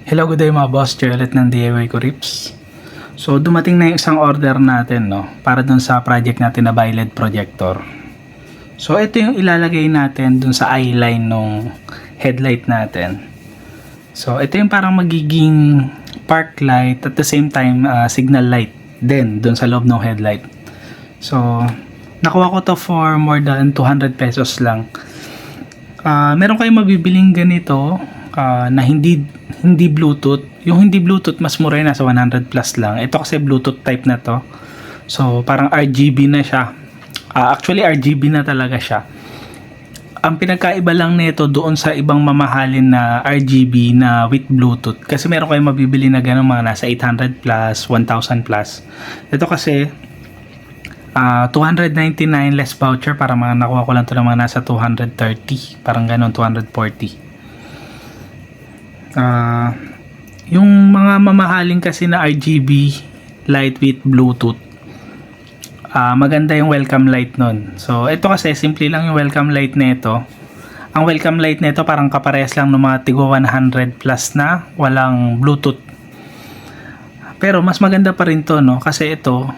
Hello, good day mga boss. Joy ulit ng DIY ko Rips. So, dumating na yung isang order natin, no? Para dun sa project natin na bi-LED projector. So, ito yung ilalagay natin dun sa eye line ng headlight natin. So, ito yung parang magiging park light at the same time signal light din dun sa loob ng headlight. So, nakuha ko to for more than 200 pesos lang. Meron kayong mabibiling ganito na hindi Bluetooth. Yung hindi Bluetooth mas mura yun, nasa 100 plus lang. Ito kasi Bluetooth type na to. So parang RGB na siya. Actually RGB na talaga siya. Ang pinagkaiba lang nito doon sa ibang mamahalin na RGB na with Bluetooth. Kasi meron kayong mabibili na gano'n mga nasa 800 plus, 1000 plus. Ito kasi 299 less voucher, para mga nakuha ko lang ito ng mga nasa 230. Parang gano'n, 240. Yung mga mamahaling kasi na RGB light with Bluetooth, maganda yung welcome light nun. So ito kasi simple lang yung welcome light nito. Ang welcome light nito parang kaparehas lang ng mga tigwa 100 plus na walang Bluetooth. Pero mas maganda pa rin to, no? Kasi ito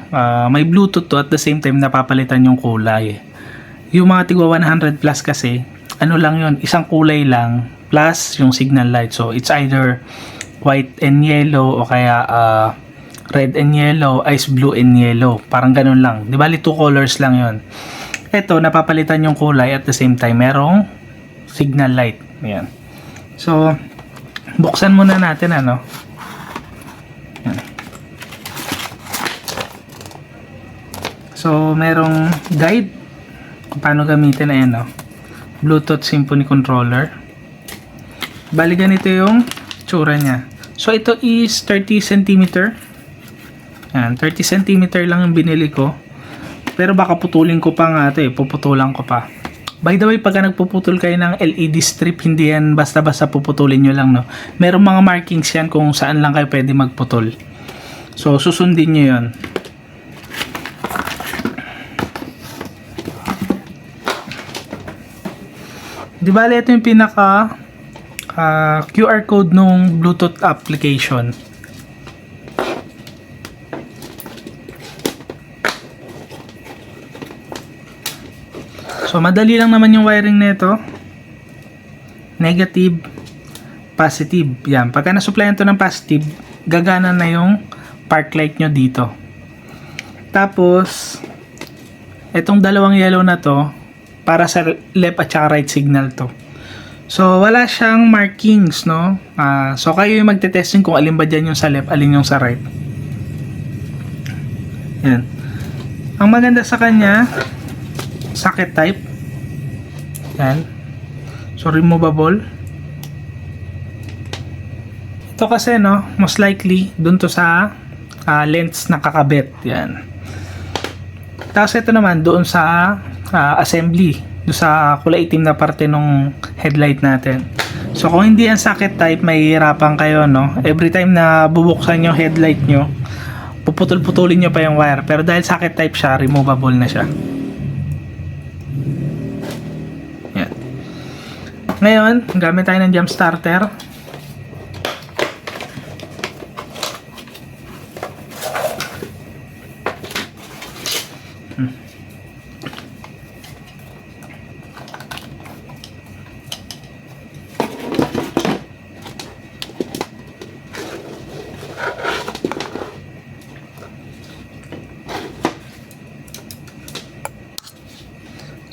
may Bluetooth to, at the same time napapalitan yung kulay. Yung mga tigwa 100 plus kasi ano lang yun, isang kulay lang plus yung signal light. So it's either white and yellow o kaya red and yellow, ice blue and yellow. Parang ganun lang. Di bali 2 colors lang yun. Ito napapalitan yung kulay, at the same time merong signal light. Ayan. So buksan muna natin ano. Ayan. So merong guide kung paano gamitin. Ayan, no? Bluetooth Symphony Controller. Bali ganito yung tsura niya. So ito is 30 cm. Yan, 30 cm lang yung binili ko. Pero baka putulin ko pa nga ito eh. Puputulan ko pa. By the way, pagka nagpuputol kayo ng LED strip, hindi yan basta-basta puputulin nyo lang, no? Merong mga markings yan kung saan lang kayo pwede magputol. So susundin nyo yun. Di ba ito yung pinaka QR code nung Bluetooth application. So madali lang naman yung wiring nito. Negative, positive. Yan, pagka na-supplyan to ng positive, gagana na yung park light nyo dito. Tapos etong dalawang yellow na to para sa left at saka right signal to. So wala siyang markings, no? So kayo yung magte-testing kung alin ba dyan yung sa left, alin yung sa right. Yan. Ang maganda sa kanya, socket type. Yan. So removable. Ito kasi, no, most likely dun to sa lens na kakabit. Yan. Tapos ito naman doon sa assembly, doon sa kulay itim na parte ng headlight natin. So kung hindi yan socket type, mahihirapan kayo, no? Every time na bubuksan yung headlight nyo, puputol-putulin nyo pa yung wire. Pero dahil socket type siya, removable na siya. Yan. Ngayon, gamit tayo ng jump starter.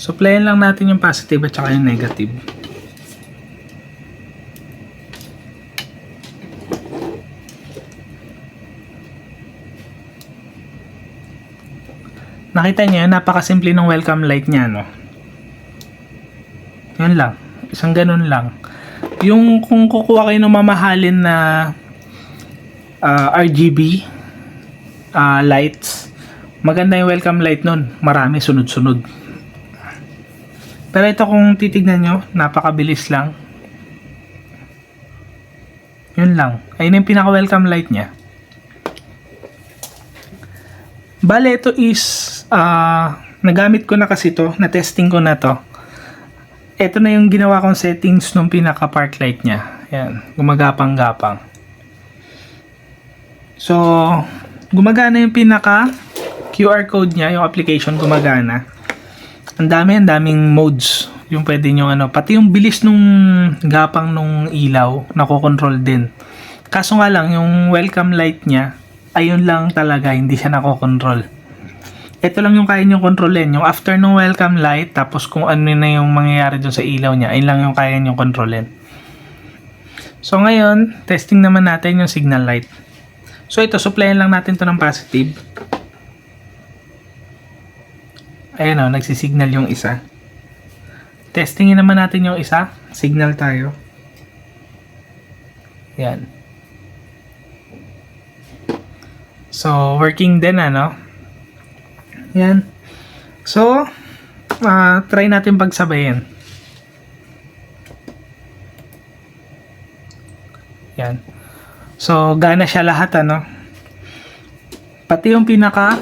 Supplyan lang natin yung positive at saka yung negative. Nakita niyo, napakasimple ng welcome light niya, no? Yun lang. Isang ganun lang. Yung kung kukuha kayo ng mamahalin na RGB lights, maganda yung welcome light nun. Marami, sunod-sunod. Pero ito kung titignan nyo, napakabilis lang. Yun lang. Ayun yung pinaka-welcome light niya. Bale, ito is nagamit ko na kasi to, na-testing ko na to. Ito na yung ginawa kong settings nung pinaka-park light niya. Ayan, gumagapang-gapang. So, gumagana yung pinaka QR code niya, yung application gumagana. Ang daming modes yung pwede nyo pati yung bilis nung gapang nung ilaw, nakokontrol din. Kaso nga lang, yung welcome light niya, ayun lang talaga, hindi siya nakokontrol. Ito lang yung kaya nyo kontrolin, yung after nung welcome light, tapos kung ano na yung mangyayari dun sa ilaw niya, ayun lang yung kaya nyo kontrolin. So ngayon, testing naman natin yung signal light. So ito, supplyan lang natin to ng positive. Ayan o, nagsisignal yung isa. Testingin naman natin yung isa. Signal tayo. Yan. So, working din Yan. So, try natin pagsabayin. Yan. So, gana siya lahat Pati yung pinaka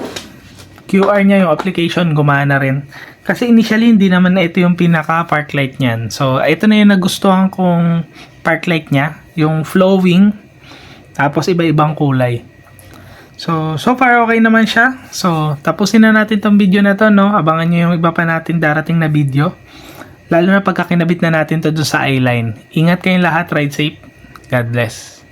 QR niya, yung application, gumana rin. Kasi initially, hindi naman na ito yung pinaka park light niyan. So, ito na yung nagustuhan kong park light niya. Yung flowing, tapos iba-ibang kulay. So far okay naman siya. So, tapusin na natin tong video na to, Abangan nyo yung iba pa natin darating na video. Lalo na pagka kinabit na natin to doon sa eyeline. Ingat kayong lahat, ride safe. God bless.